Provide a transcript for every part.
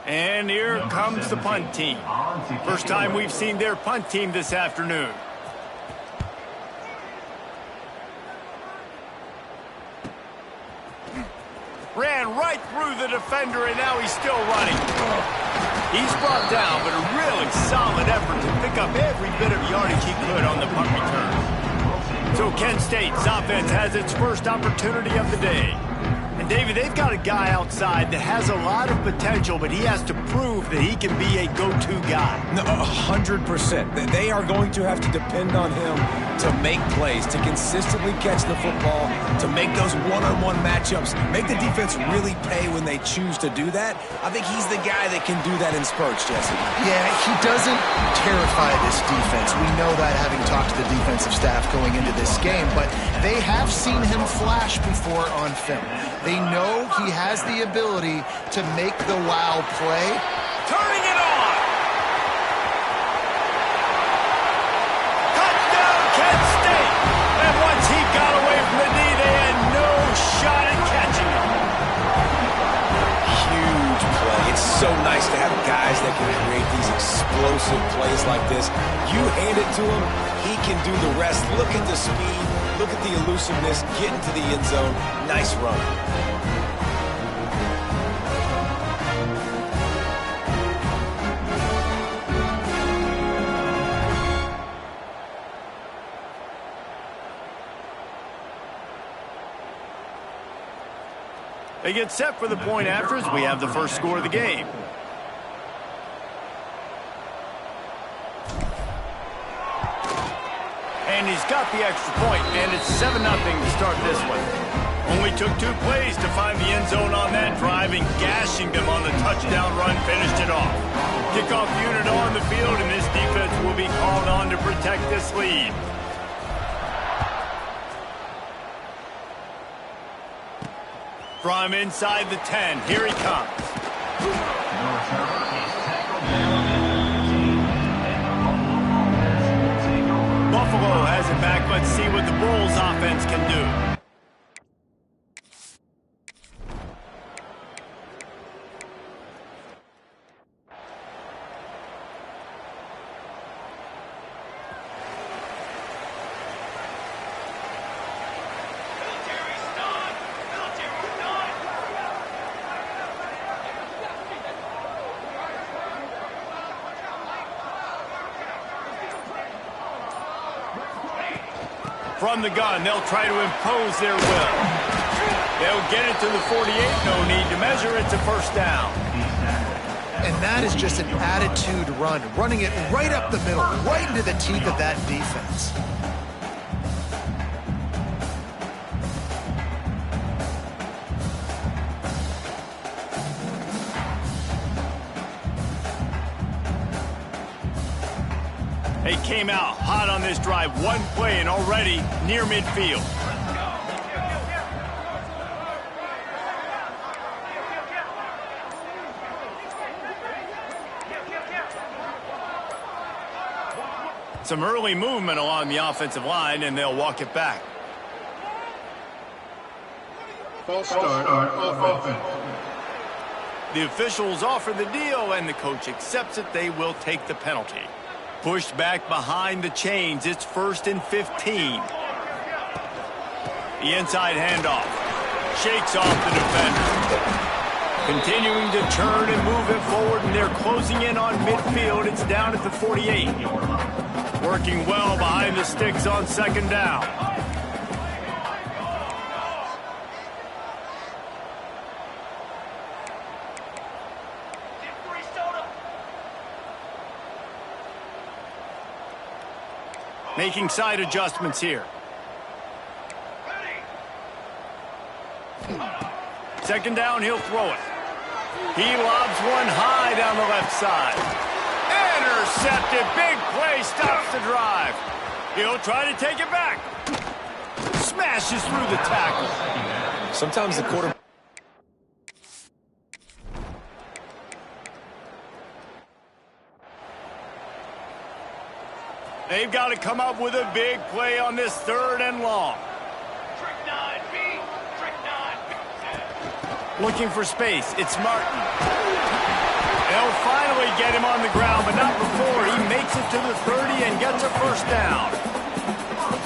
And here comes the punt team. First time we've seen their punt team this afternoon. Ran right through the defender, and now he's still running. He's brought down, but a really solid effort to pick up every bit of yardage he could on the punt return. So Kent State's offense has its first opportunity of the day. And David, they've got a guy outside that has a lot of potential, but he has to prove that he can be a go-to guy. No, 100%. They are going to have to depend on him to make plays, to consistently catch the football, to make those one-on-one matchups, make the defense really pay when they choose to do that. I think he's the guy that can do that in spurts, Jesse. Yeah, he doesn't terrify this defense. We know that having talked to the defensive staff going into this game, but they have seen him flash before on film. They know he has the ability to make the wow play. Turning it on! Touchdown, Kent State! And once he got away from the knee, they had no shot at catching him. Huge play. It's so nice to have guys that can create these explosive plays like this. You hand it to him, he can do the rest. Look at the speed. Look at the elusiveness, get into the end zone. Nice run. They get set for the point after as we have the first score of the game. And he's got the extra point, and it's 7-0 to start this one. Only took 2 plays to find the end zone on that drive, and gashing them on the touchdown run finished it off. Kickoff unit on the field, and this defense will be called on to protect this lead. From inside the 10, here he comes. Buffalo has it back. Let's see what the Bulls offense can do. From the gun, they'll try to impose their will. They'll get it to the 48, no need to measure, it's a first down. And that is just an attitude run, running it right up the middle, right into the teeth of that defense. They came out hot on this drive. One play and already near midfield. Some early movement along the offensive line, and they'll walk it back. False start on offense. The officials offer the deal, and the coach accepts it. They will take the penalty. Pushed back behind the chains. It's 1st and 15. The inside handoff. Shakes off the defender. Continuing to turn and move it forward, and they're closing in on midfield. It's down at the 48. Working well behind the sticks on 2nd down. Making side adjustments here. 2nd down, he'll throw it. He lobs one high down the left side. Intercepted. Big play stops the drive. He'll try to take it back. Smashes through the tackle. Sometimes the quarterback... They've got to come up with a big play on this 3rd and long. Looking for space. It's Martin. on the ground, but not before he makes it to the 30 and gets a first down.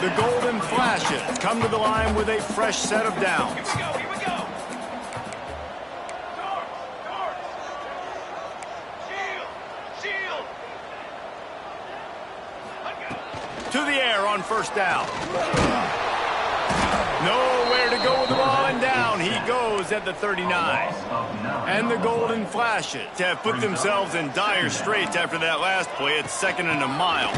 The Golden Flashes come to the line with a fresh set of downs. Here we go. Shield. To the air on first down. Nowhere to go with the ball, and down he goes at the 39. And the Golden Flashes have put themselves in dire straits after that last play. It's 2nd and a mile.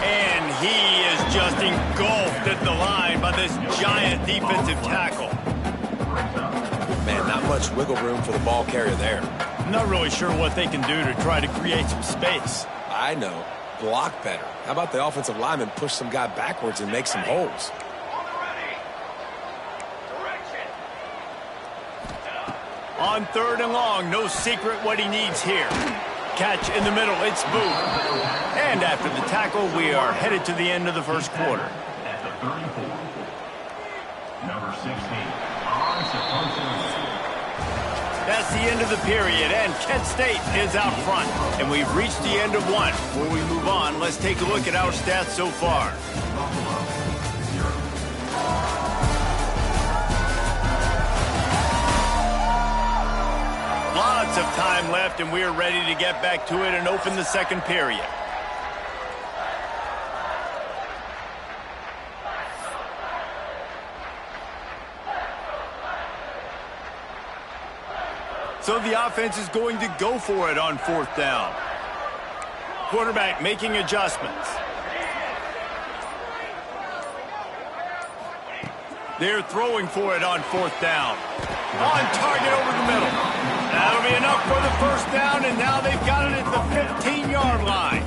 And he is just engulfed at the line by this giant defensive tackle. Man, not much wiggle room for the ball carrier there. I'm not really sure what they can do to try to create some space. I know. Block better. How about the offensive lineman push some guy backwards and make some holes? On 3rd and long, no secret what he needs here. Catch in the middle, it's Boone. And after the tackle, we are headed to the end of the first quarter. At the 34, number 16, That's the end of the period, and Kent State is out front. And we've reached the end of one. Before we move on, let's take a look at our stats so far. Lots of time left, and we are ready to get back to it and open the second period. So the offense is going to go for it on 4th down. Quarterback making adjustments. They're throwing for it on 4th down. On target over the middle. That'll be enough for the first down, and now they've got it at the 15-yard line.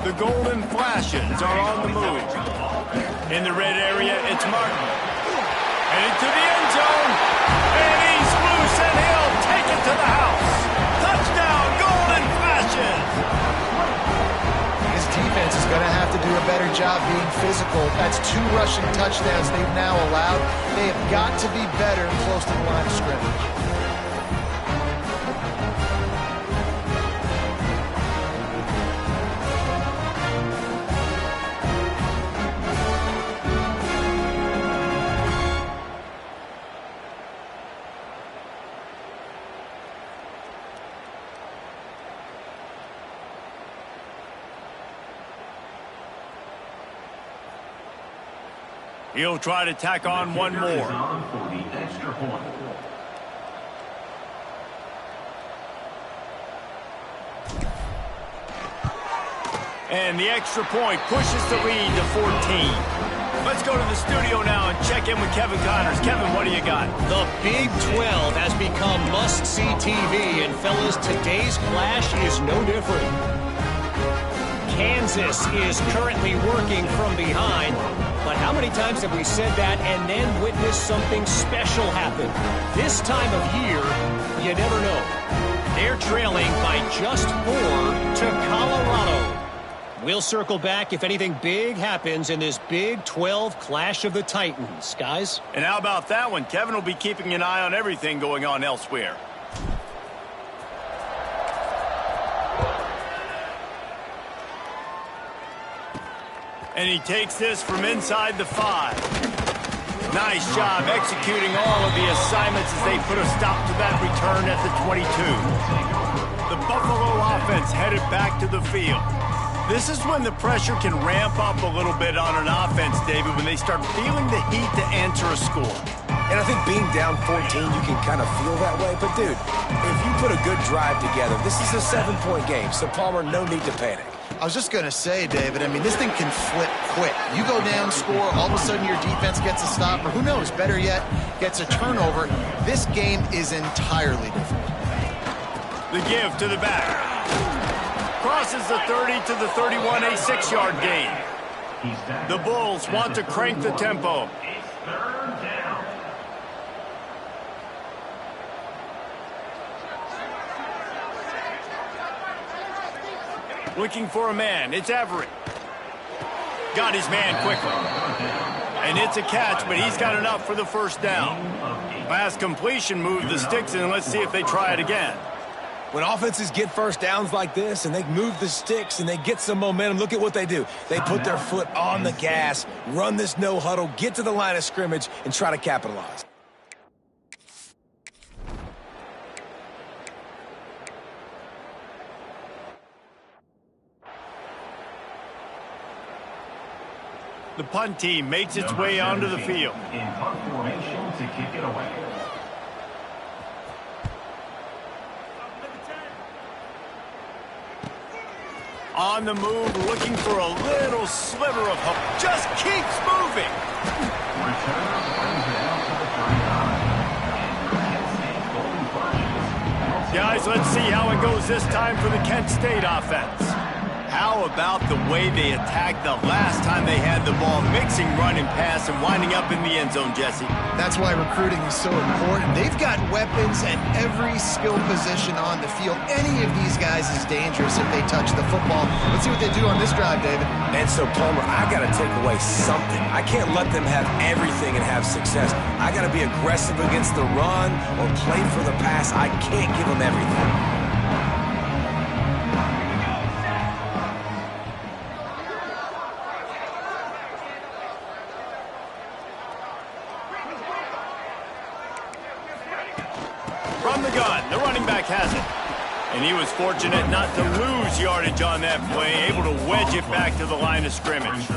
The Golden Flashes are on the move. In the red area, it's Martin. And into the end zone. And he's loose, and he'll take it to the house. Touchdown, Golden Flashes. This defense is going to have to do a better job being physical. That's 2 rushing touchdowns they've now allowed. They have got to be better close to the line of scrimmage. He'll try to tack on one more. And the extra point pushes the lead to 14. Let's go to the studio now and check in with Kevin Connors. Kevin, what do you got? The Big 12 has become must-see TV, and fellas, today's clash is no different. Kansas is currently working from behind, but how many times have we said that and then witnessed something special happen? This time of year, you never know. They're trailing by just 4 to Colorado. We'll circle back if anything big happens in this Big 12 Clash of the Titans, guys. And how about that one? Kevin will be keeping an eye on everything going on elsewhere. And he takes this from inside the 5. Nice job executing all of the assignments as they put a stop to that return at the 22. The Buffalo offense headed back to the field. This is when the pressure can ramp up a little bit on an offense, David, when they start feeling the heat to answer a score. And I think being down 14, you can kind of feel that way. But, dude, if you put a good drive together, this is a 7-point game. So, Palmer, no need to panic. I was just going to say, David, I mean, this thing can flip quick. You go down, score, all of a sudden your defense gets a stop, or who knows, better yet, gets a turnover. This game is entirely different. The give to the back. Crosses the 30 to the 31, a 6-yard gain. The Bulls want to crank the tempo. Looking for a man. It's Everett. Got his man quickly. And it's a catch, but he's got enough for the first down. Last completion moved the sticks in. Let's see if they try it again. When offenses get first downs like this and they move the sticks and they get some momentum, look at what they do. They put their foot on the gas, run this no huddle, get to the line of scrimmage, and try to capitalize. The punt team makes its way onto the field. In punt formation to kick it away. On the move, looking for a little sliver of hope. Just keeps moving. Returner brings it out to the 39. And Kent State Golden Flashes. Guys, let's see how it goes this time for the Kent State offense. How about the way they attacked the last time they had the ball, mixing run and pass and winding up in the end zone, Jesse? That's why recruiting is so important. They've got weapons at every skill position on the field. Any of these guys is dangerous if they touch the football. Let's see what they do on this drive, David. And so, Palmer, I got to take away something. I can't let them have everything and have success. I got to be aggressive against the run or play for the pass. I can't give them everything. From the gun, the running back has it. And he was fortunate not to lose yardage on that play, able to wedge it back to the line of scrimmage.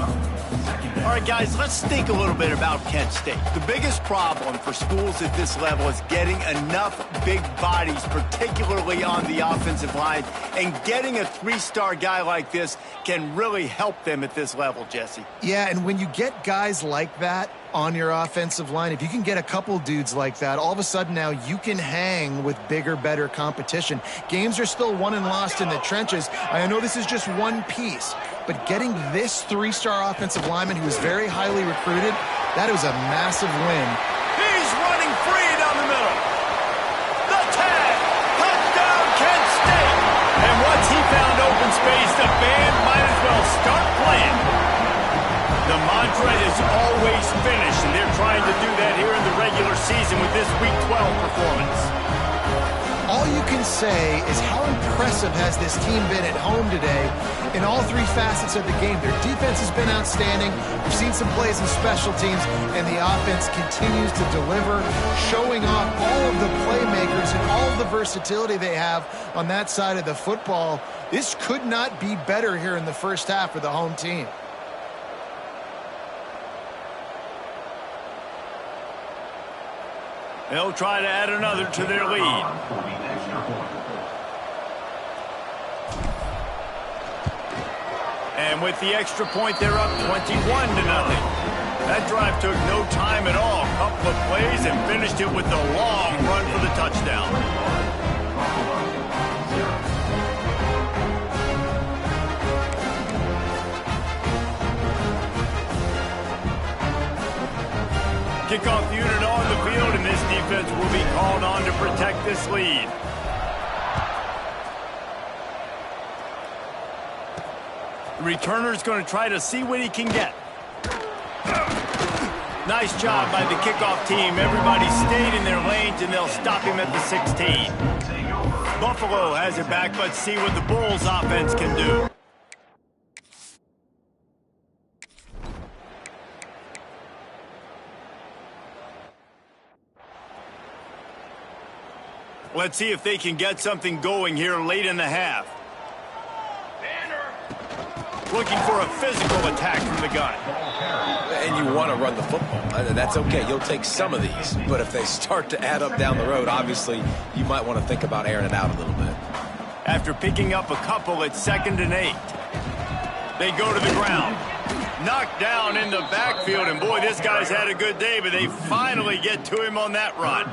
All right, guys, let's think a little bit about Kent State. The biggest problem for schools at this level is getting enough big bodies, particularly on the offensive line, and getting a three-star guy like this can really help them at this level, Jesse. Yeah, and when you get guys like that on your offensive line, if you can get a couple dudes like that, all of a sudden now you can hang with bigger, better competition. Games are still won and lost in the trenches. I know this is just one piece, but getting this three-star offensive lineman who is very highly recruited, that was a massive win. He's running free down the middle. The tag, touchdown Kent State. And once he found open space, the band might as well start playing. The mantra is always finish, and they're trying to do that here in the regular season with this Week 12 performance. All you can say is how impressive has this team been at home today in all three facets of the game. Their defense has been outstanding. We've seen some plays in special teams, and the offense continues to deliver, showing off all of the playmakers and all of the versatility they have on that side of the football. This could not be better here in the first half for the home team. They'll try to add another to their lead. And with the extra point, they're up 21-0. That drive took no time at all. A couple of plays and finished it with the long run for the touchdown. Kickoff unit on the field, and this defense will be called on to protect this lead. The returner's going to try to see what he can get. Nice job by the kickoff team. Everybody stayed in their lanes, and they'll stop him at the 16. Buffalo has it back. Let's see what the Bulls offense can do. Let's see if they can get something going here late in the half. Looking for a physical attack from the gun. And you want to run the football. That's okay. You'll take some of these. But if they start to add up down the road, obviously, you might want to think about airing it out a little bit. After picking up a couple, it's 2nd and 8. They go to the ground. Knocked down in the backfield, and boy, this guy's had a good day, but they finally get to him on that run.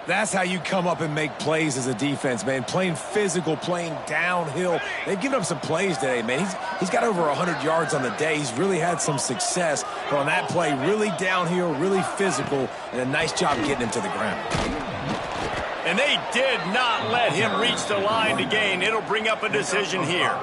That's how you come up and make plays as a defense, man. Playing physical, playing downhill. They've given up some plays today, man. He's got over 100 yards on the day. He's really had some success. But on that play, really downhill, really physical, and a nice job getting him to the ground. And they did not let him reach the line to gain. It'll bring up a decision here.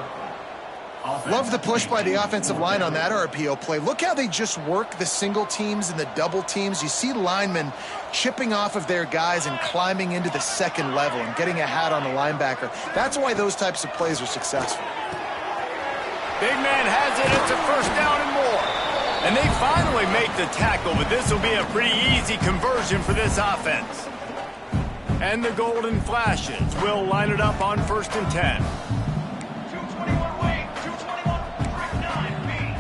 Love the push by the offensive line on that RPO play. Look how they just work the single teams and the double teams. You see linemen chipping off of their guys and climbing into the second level and getting a hat on the linebacker. That's why those types of plays are successful. Big man has it. It's a first down and more. And they finally make the tackle, but this will be a pretty easy conversion for this offense. And the Golden Flashes will line it up on 1st and 10. 221 wing, 221, break 9, B.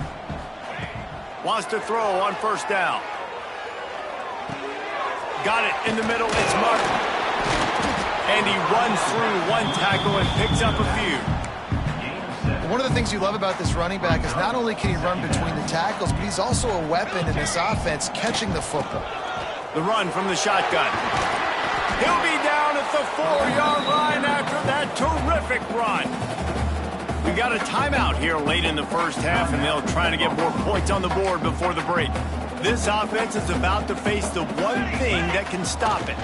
Wants to throw on 1st down. Got it in the middle. It's Martin. And he runs through one tackle and picks up a few. One of the things you love about this running back is not only can he run between the tackles, but he's also a weapon in this offense catching the football. The run from the shotgun. He'll be down at the 4-yard line after that terrific run. We got a timeout here late in the first half, and they'll try to get more points on the board before the break. This offense is about to face the one thing that can stop it.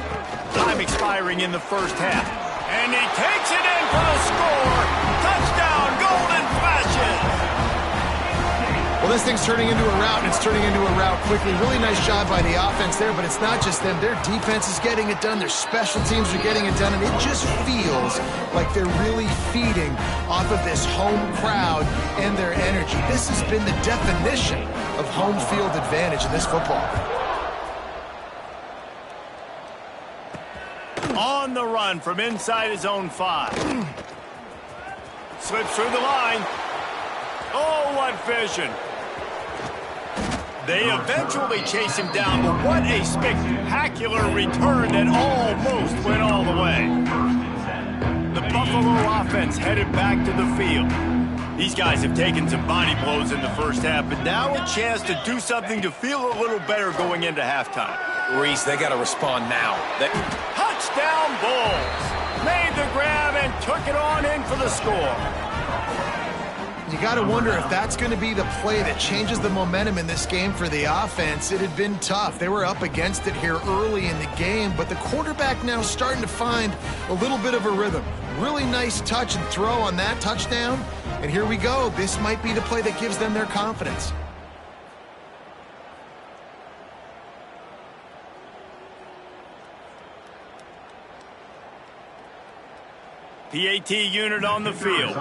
Time expiring in the first half. And he takes it in for the score. Touchdown, Golden Flashes. Well, this thing's turning into a rout, and it's turning into a rout quickly. Really nice job by the offense there, but it's not just them. Their defense is getting it done. Their special teams are getting it done, and it just feels like they're really feeding off of this home crowd and their energy. This has been the definition of home field advantage in this football game. On the run from inside his own 5. Slips through the line. Oh, what vision. They eventually chase him down, but what a spectacular return that almost went all the way. The Buffalo offense headed back to the field. These guys have taken some body blows in the first half, but now a chance to do something to feel a little better going into halftime. Reese, they got to respond now. Touchdown Bulls! Made the grab and took it on in for the score. You got to wonder if that's going to be the play that changes the momentum in this game for the offense. It had been tough. They were up against it here early in the game, but the quarterback now starting to find a little bit of a rhythm. Really nice touch and throw on that touchdown. And here we go. This might be the play that gives them their confidence. PAT unit on the field.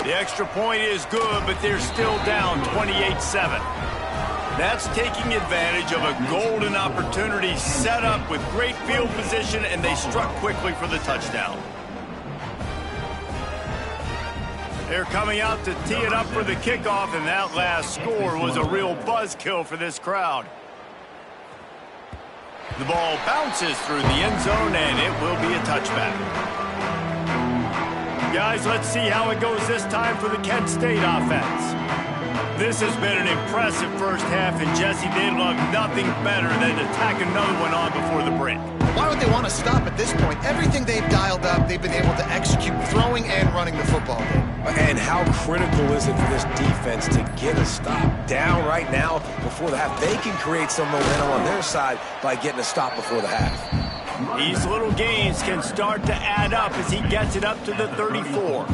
The extra point is good, but they're still down 28-7. That's taking advantage of a golden opportunity set up with great field position, and they struck quickly for the touchdown. They're coming out to tee it up for the kickoff, and that last score was a real buzzkill for this crowd. The ball bounces through the end zone, and it will be a touchback. Guys, let's see how it goes this time for the Kent State offense. This has been an impressive first half, and Jesse, they'd love nothing better than to tack another one on before the break. Why would they want to stop at this point? Everything they've dialed up, they've been able to execute, throwing and running the football game. And how critical is it for this defense to get a stop down right now before the half? They can create some momentum on their side by getting a stop before the half. These little gains can start to add up as he gets it up to the 34.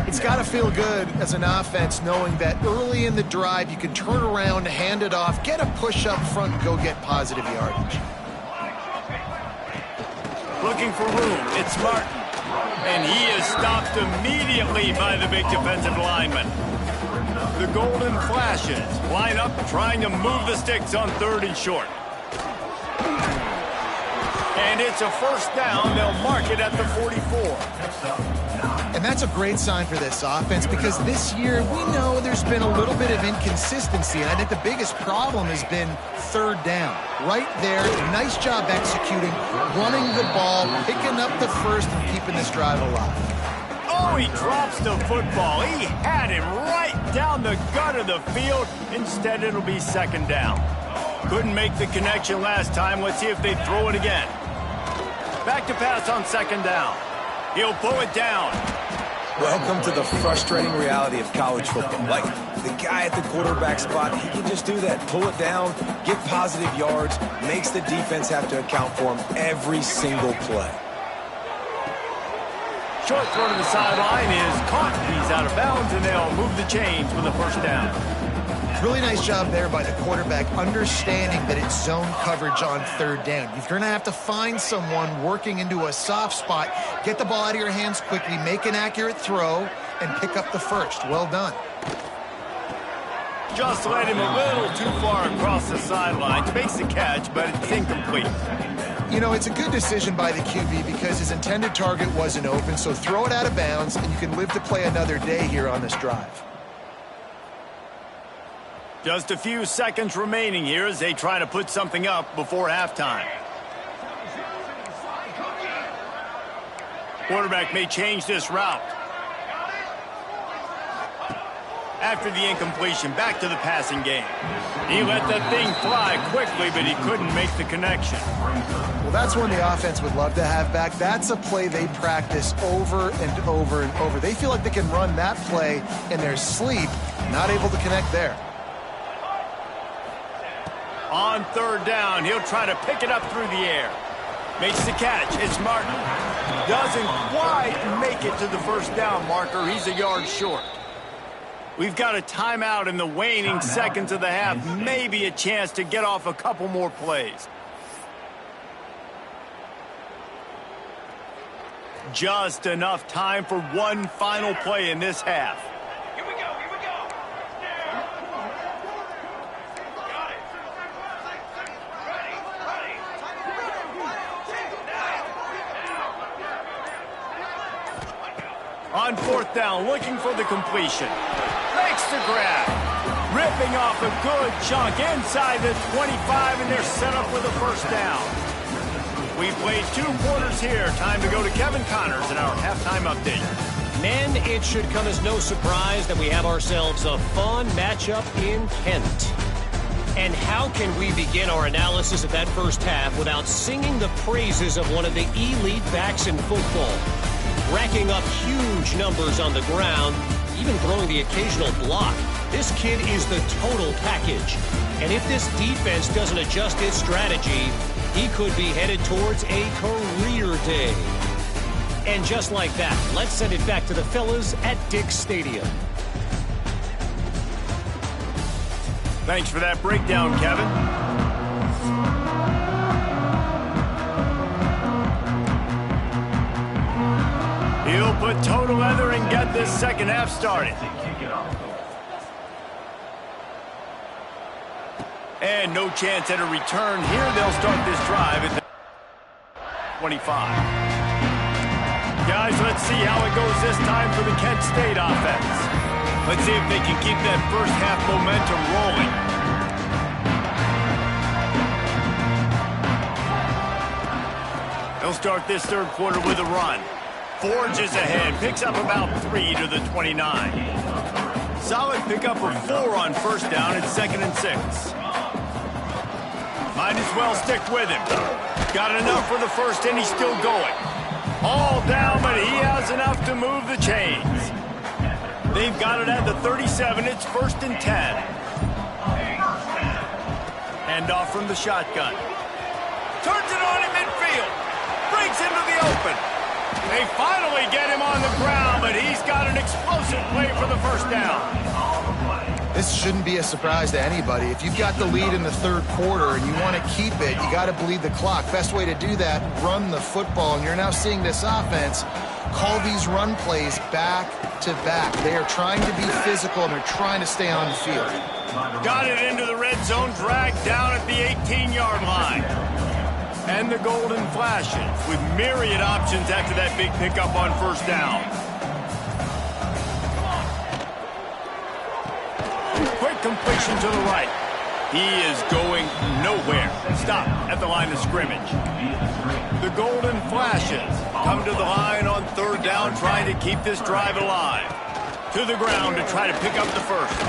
It's got to feel good as an offense knowing that early in the drive you can turn around, hand it off, get a push up front, and go get positive yardage. Looking for room, it's Martin. And he is stopped immediately by the big defensive lineman. The Golden Flashes line up trying to move the sticks on 3rd and short. And it's a first down. They'll mark it at the 44. And that's a great sign for this offense because this year we know there's been a little bit of inconsistency, and I think the biggest problem has been 3rd down. Right there, nice job executing, running the ball, picking up the first, and keeping this drive alive. Oh, he drops the football. He had him right down the gut of the field. Instead, it'll be 2nd down. Couldn't make the connection last time. Let's see if they throw it again. Back to pass on 2nd down. He'll pull it down. Welcome to the frustrating reality of college football. Like, the guy at the quarterback spot, he can just do that. Pull it down, get positive yards, makes the defense have to account for him every single play. short throw to the sideline is caught. He's out of bounds, and they'll move the chains with a first down. Really nice job there by the quarterback, understanding that it's zone coverage on third down. You're going to have to find someone working into a soft spot, get the ball out of your hands quickly, make an accurate throw, and pick up the first. Well done. Just led him a little too far across the sidelines. Makes the catch, but it's incomplete. You know, it's a good decision by the QB because his intended target wasn't open, so throw it out of bounds, and you can live to play another day here on this drive. Just a few seconds remaining here as they try to put something up before halftime. Quarterback may change this route. After the incompletion, back to the passing game. He let that thing fly quickly, but he couldn't make the connection. Well, that's one the offense would love to have back. That's a play they practice over and over and over. They feel like they can run that play in their sleep, not able to connect there. On third down, he'll try to pick it up through the air. Makes the catch. It's Martin. Doesn't quite make it to the first down marker. He's a yard short. We've got a timeout in the waning seconds of the half. Maybe a chance to get off a couple more plays. Just enough time for one final play in this half. Here we go, here we go. Got it. Ready, On fourth down, looking for the completion. Makes the grab. Ripping off a good chunk inside the 25, and they're set up with a first down. We played 2 quarters here. Time to go to Kevin Connors in our halftime update. Men, it should come as no surprise that we have ourselves a fun matchup in Kent. And how can we begin our analysis of that first half without singing the praises of one of the elite backs in football? Racking up huge numbers on the ground, even throwing the occasional block. This kid is the total package. And if this defense doesn't adjust its strategy, he could be headed towards a career day. And just like that, let's send it back to the fellas at Dick's Stadium. Thanks for that breakdown, Kevin. He'll put total leather and get this second half started. And no chance at a return here. They'll start this drive at the 25. Guys, let's see how it goes this time for the Kent State offense. Let's see if they can keep that first half momentum rolling. They'll start this third quarter with a run. Forges ahead, picks up about 3 to the 29. Solid pickup of 4 on first down. It's 2nd and 6. Might as well stick with him. Got enough for the first, and he's still going. All down, but he has enough to move the chains. They've got it at the 37. It's 1st and 10. Hand off from the shotgun. Turns it on in midfield. Breaks into the open. They finally get him on the ground, but he's got an explosive play for the first down. This shouldn't be a surprise to anybody. If you've got the lead in the third quarter and you want to keep it, you got to bleed the clock. Best way to do that, run the football. And you're now seeing this offense call these run plays back to back. They are trying to be physical, and they're trying to stay on the field. Got it into the red zone, dragged down at the 18-yard line. And the golden flashes with myriad options after that big pickup on first down. Quick completion to the right. He is going nowhere. Stop at the line of scrimmage. The golden flashes come to the line on third down, trying to keep this drive alive. To the ground to try to pick up the first.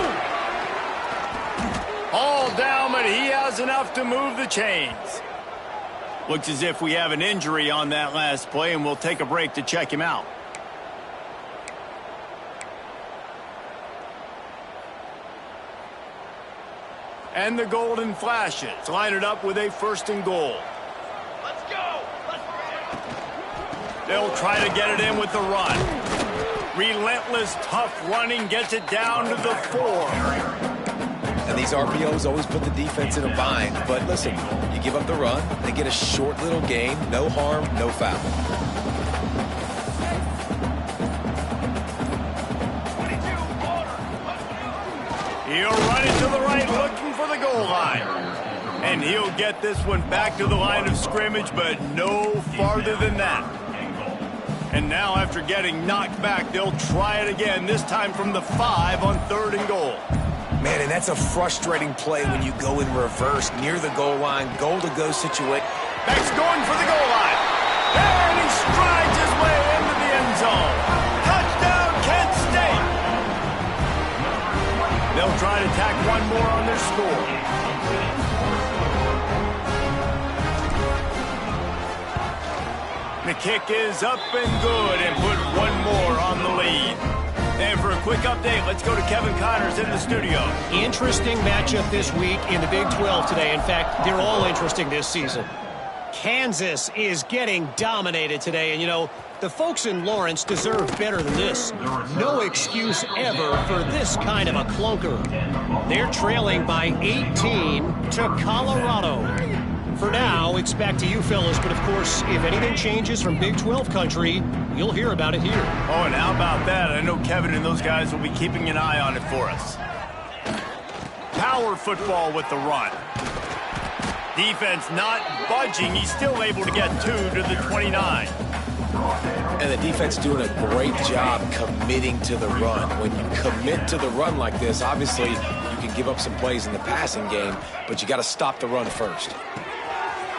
All down, but he has enough to move the chains. Looks as if we have an injury on that last play, and we'll take a break to check him out. And the golden flashes line it up with a 1st and goal. let's go. They'll try to get it in with the run. Relentless, tough running gets it down to the 4. And these RPOs always put the defense in a bind. But listen, you give up the run, they get a short little gain, no harm, no foul. He'll run it to the right, looking for the goal line. And he'll get this one back to the line of scrimmage, but no farther than that. And now after getting knocked back, they'll try it again, this time from the 5 on 3rd and goal. Man, and that's a frustrating play when you go in reverse near the goal line, goal-to-go situation. Beck's going for the goal line. And he strides his way into the end zone. Touchdown, Kent State. They'll try to tack one more on their score. The kick is up and good and put one more on the lead. And for a quick update, let's go to Kevin Connors in the studio. Interesting matchup this week in the Big 12 today. In fact, they're all interesting this season. Kansas is getting dominated today. And, you know, the folks in Lawrence deserve better than this. No excuse ever for this kind of a clunker. They're trailing by 18 to Colorado. For now, it's back to you fellas, but of course, if anything changes from Big 12 country, you'll hear about it here. Oh, and how about that? I know Kevin and those guys will be keeping an eye on it for us. Power football with the run. Defense not budging. He's still able to get 2 to the 29. And the defense doing a great job committing to the run. When you commit to the run like this, obviously you can give up some plays in the passing game, but you got to stop the run first.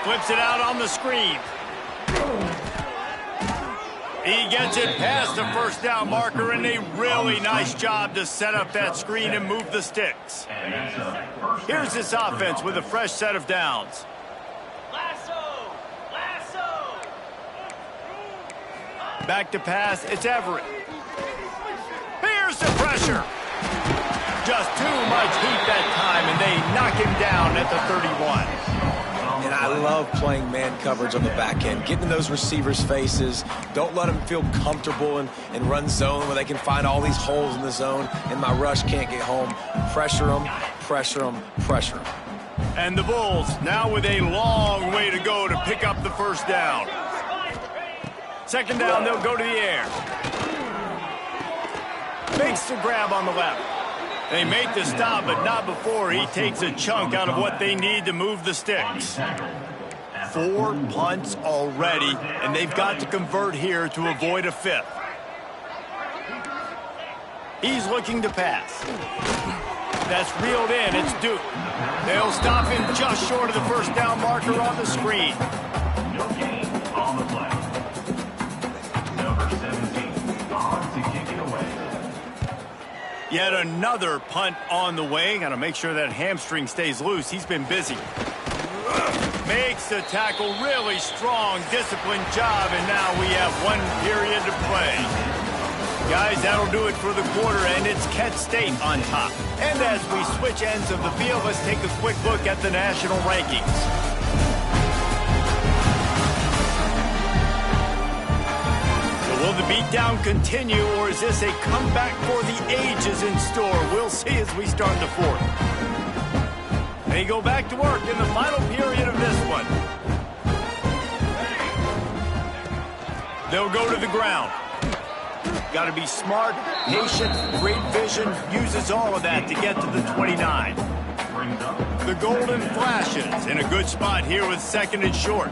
Flips it out on the screen. He gets it past the first down marker, and a really nice job to set up that screen and move the sticks. Here's this offense with a fresh set of downs. Back to pass, it's Everett. Here's the pressure. Just too much heat that time, and they knock him down at the 31. And I love playing man coverage on the back end, getting in those receivers' faces. Don't let them feel comfortable and run zone where they can find all these holes in the zone, and my rush can't get home. Pressure them, pressure them, pressure them. And the Bulls now with a long way to go to pick up the first down. Second down, they'll go to the air. Makes the grab on the left. They make the stop, but not before he takes a chunk out of what they need to move the sticks. 4 punts already, and they've got to convert here to avoid a 5th. He's looking to pass. That's reeled in. It's Duke. They'll stop him just short of the first down marker on the screen. No gain on the play. Number 17, on to kick it away. Yet another punt on the way. Got to make sure that hamstring stays loose. He's been busy. Makes the tackle, really strong, disciplined job, and now we have 1 period to play. Guys, that'll do it for the quarter, and it's Kent State on top. And as we switch ends of the field, let's take a quick look at the national rankings. So will the beatdown continue, or is this a comeback for the ages in store? We'll see as we start the 4th. They go back to work in the final period of this one. They'll go to the ground. Got to be smart, patient, great vision, uses all of that to get to the 29. The golden flashes in a good spot here with 2nd and short.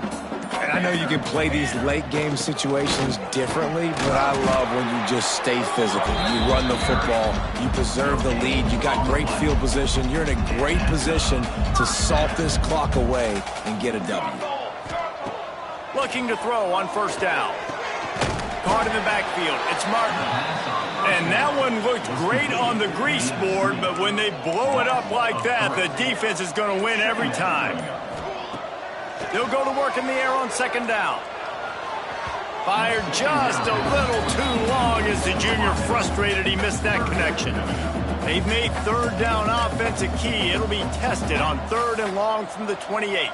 And I know you can play these late game situations differently, but I love when you just stay physical. You run the football, you preserve the lead, you got great field position, you're in a great position to salt this clock away and get a W. Looking to throw on first down. Caught in the backfield, it's Martin. And that one looked great on the grease board, but when they blow it up like that, the defense is going to win every time. They'll go to work in the air on 2nd down. Fired just a little too long as the junior frustrated he missed that connection. They've made 3rd down offense a key. It'll be tested on 3rd and long from the 28.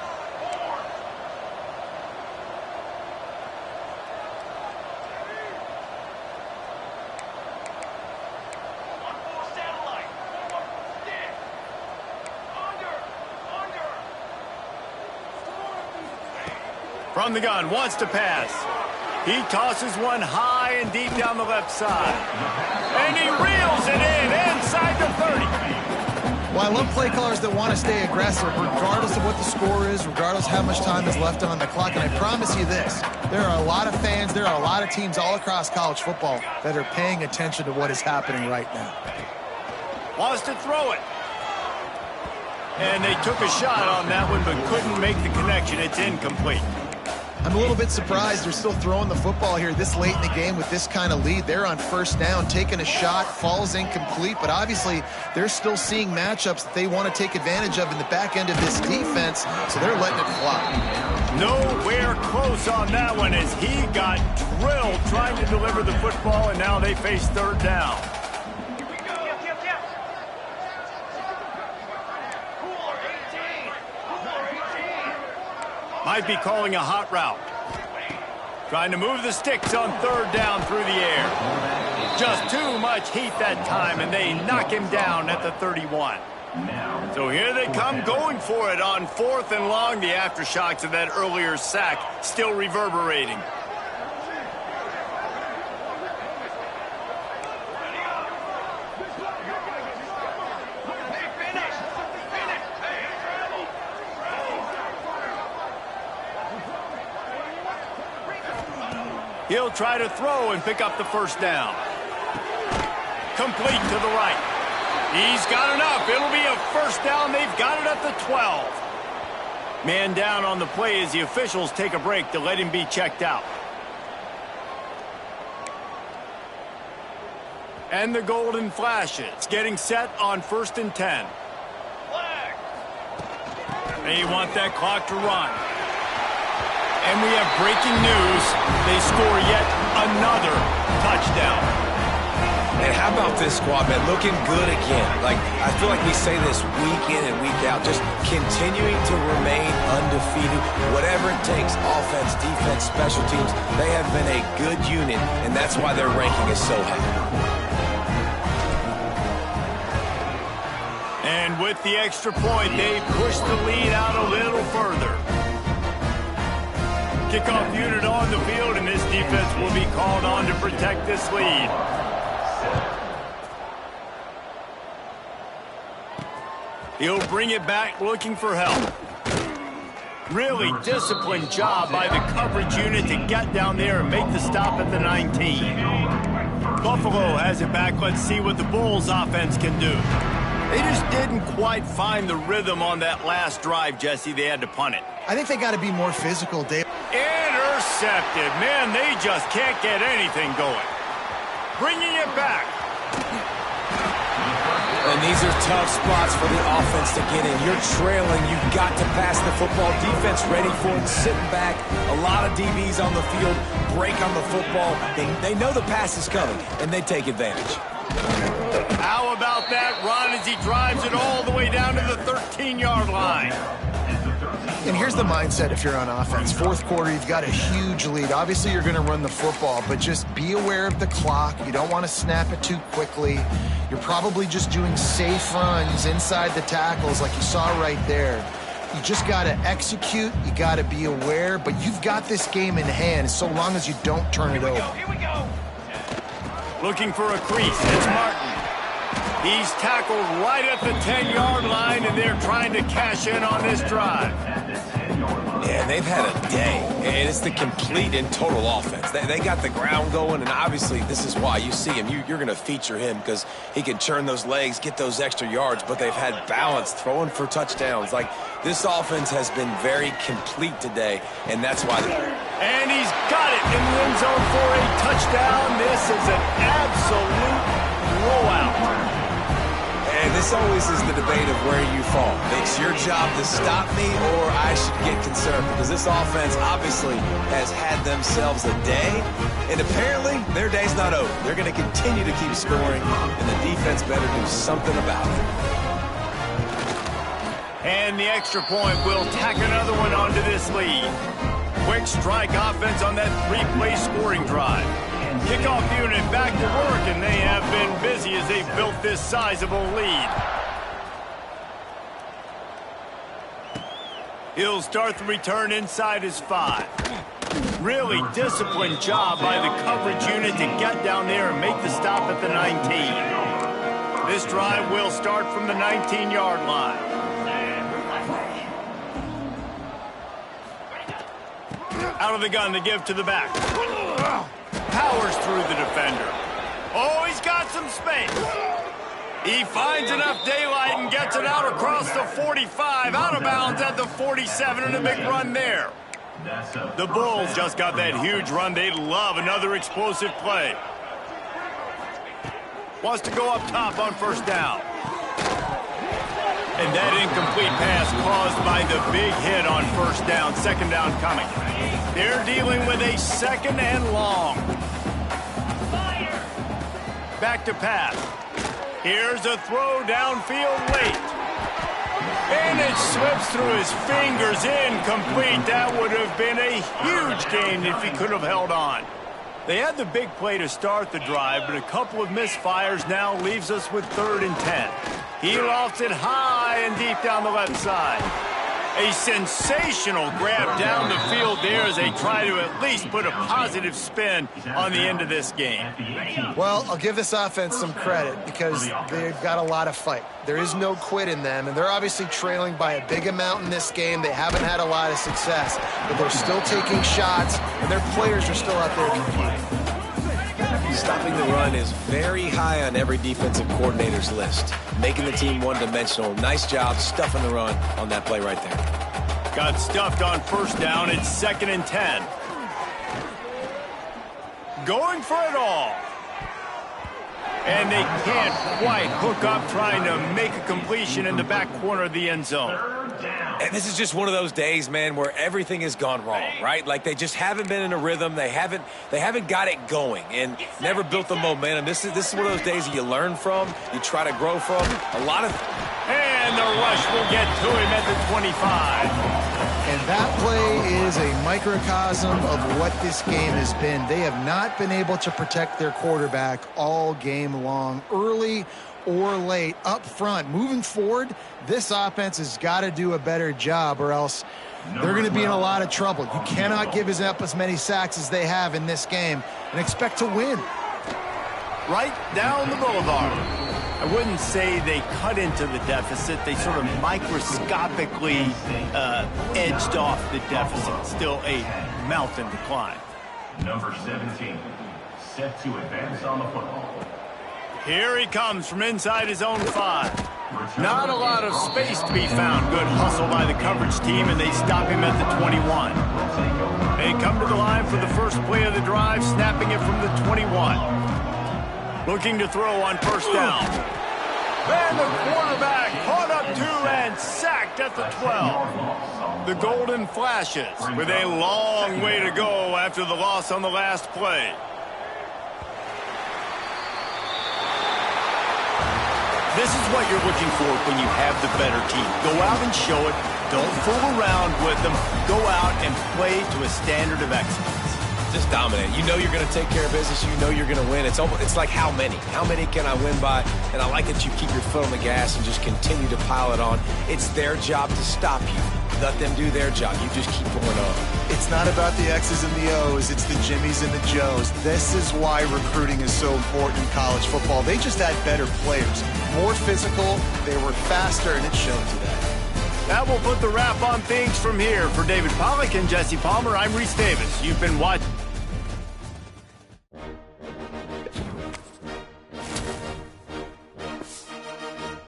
From the gun, wants to pass. He tosses one high and deep down the left side. And he reels it in inside the 30. Well, I love play callers that want to stay aggressive regardless of what the score is, regardless of how much time is left on the clock. And I promise you this, there are a lot of fans, there are a lot of teams all across college football that are paying attention to what is happening right now. Wants to throw it. And they took a shot on that one but couldn't make the connection. It's incomplete. I'm a little bit surprised they're still throwing the football here this late in the game with this kind of lead. They're on first down, taking a shot, falls incomplete, but obviously they're still seeing matchups that they want to take advantage of in the back end of this defense, so they're letting it fly. Nowhere close on that one as he got drilled trying to deliver the football, and now they face third down. Might be calling a hot route. Trying to move the sticks on third down through the air. Just too much heat that time, and they knock him down at the 31. So here they come going for it on 4th and long. The aftershocks of that earlier sack still reverberating. He'll try to throw and pick up the first down. Complete to the right. He's got enough. It'll be a first down. They've got it at the 12. Man down on the play as the officials take a break to let him be checked out. And the golden flashes. Getting set on 1st and 10. They want that clock to run. And we have breaking news. They score yet another touchdown. And how about this squad, man? Looking good again. Like, I feel like we say this week in and week out. Just continuing to remain undefeated. Whatever it takes, offense, defense, special teams. They have been a good unit, and that's why their ranking is so high. And with the extra point, they push the lead out a little further. Kickoff unit on the field, and this defense will be called on to protect this lead. He'll bring it back looking for help. Really disciplined job by the coverage unit to get down there and make the stop at the 19. Buffalo has it back. Let's see what the Bulls offense can do. They just didn't quite find the rhythm on that last drive, Jesse. They had to punt it. I think they got to be more physical, Dave. Intercepted. Man, they just can't get anything going. Bringing it back. And these are tough spots for the offense to get in. You're trailing. You've got to pass the football. Defense ready for it, sitting back. A lot of DBs on the field. Break on the football. They know the pass is coming, and they take advantage. How about that run as he drives it all the way down to the 13-yard line? And here's the mindset if you're on offense. 4th quarter, you've got a huge lead. Obviously, you're going to run the football, but just be aware of the clock. You don't want to snap it too quickly. You're probably just doing safe runs inside the tackles like you saw right there. You just got to execute. You got to be aware, but you've got this game in hand so long as you don't turn it over. Here we go. Looking for a crease. It's Martin. He's tackled right at the 10-yard line, and they're trying to cash in on this drive. Yeah, they've had a day, and it's the complete and total offense. They got the ground going, and obviously this is why you see him. You're going to feature him because he can churn those legs, get those extra yards, but they've had balance, throwing for touchdowns. Like, this offense has been very complete today, and that's why. And he's got it in the end zone for a touchdown. This is an absolute blowout. And this always is the debate of where you fall. It's your job to stop me, or I should get concerned, because this offense obviously has had themselves a day, and apparently their day's not over. They're going to continue to keep scoring, and the defense better do something about it. And the extra point will tack another one onto this lead. Quick strike offense on that 3-play scoring drive. Kickoff unit back to work, and they have been busy as they've built this sizable lead. He'll start the return inside his 5. Really disciplined job by the coverage unit to get down there and make the stop at the 19. This drive will start from the 19-yard line. Out of the gun to give to the back. Powers through the defender. Oh, he's got some space. He finds enough daylight and gets it out across the 45, out of bounds at the 47, and a big run there. The Bulls just got that huge run. They love another explosive play. Wants to go up top on first down. And that incomplete pass caused by the big hit on first down. Second down coming. They're dealing with a second and long. Back to pass. Here's a throw downfield late. And it slips through his fingers, incomplete. That would have been a huge gain if he could have held on. They had the big play to start the drive, but a couple of misfires now leaves us with 3rd and 10. He lofts it high and deep down the left side. A sensational grab down the field there as they try to at least put a positive spin on the end of this game. Well, I'll give this offense some credit because they've got a lot of fight. There is no quit in them, and they're obviously trailing by a big amount in this game. They haven't had a lot of success, but they're still taking shots, and their players are still out there competing. Stopping the run is very high on every defensive coordinator's list. Making the team one-dimensional. Nice job stuffing the run on that play right there. Got stuffed on first down. It's 2nd and 10. Going for it all. And they can't quite hook up trying to make a completion in the back corner of the end zone. And this is just one of those days, man, where everything has gone wrong, right? Like they just haven't been in a rhythm. They haven't got it going and never built the momentum. This is one of those days that you learn from, you try to grow from. And the rush will get to him at the 25. And that play is a microcosm of what this game has been. They have not been able to protect their quarterback all game long, early or late, up front. Moving forward, this offense has got to do a better job or else they're going to be in a lot of trouble. You cannot give up as many sacks as they have in this game and expect to win. Right down the boulevard. I wouldn't say they cut into the deficit. They sort of microscopically edged off the deficit. Still a mountain to climb. Number 17, set to advance on the football. Here he comes from inside his own 5. Not a lot of space to be found. Good hustle by the coverage team, and they stop him at the 21. They come to the line for the first play of the drive, snapping it from the 21. Looking to throw on first down. And the quarterback caught up to and sacked at the 12. The Golden Flashes with a long way to go after the loss on the last play. This is what you're looking for when you have the better team. Go out and show it. Don't fool around with them. Go out and play to a standard of excellence. Just dominate. You know you're going to take care of business. You know you're going to win. It's like how many? How many can I win by? And I like that you keep your foot on the gas and just continue to pile it on. It's their job to stop you. Let them do their job. You just keep going on. It's not about the X's and the O's. It's the Jimmies and the Joes. This is why recruiting is so important in college football. They just had better players. More physical. They were faster, and it showed today. That will put the wrap on things from here. For David Pollack and Jesse Palmer, I'm Reese Davis. You've been watching.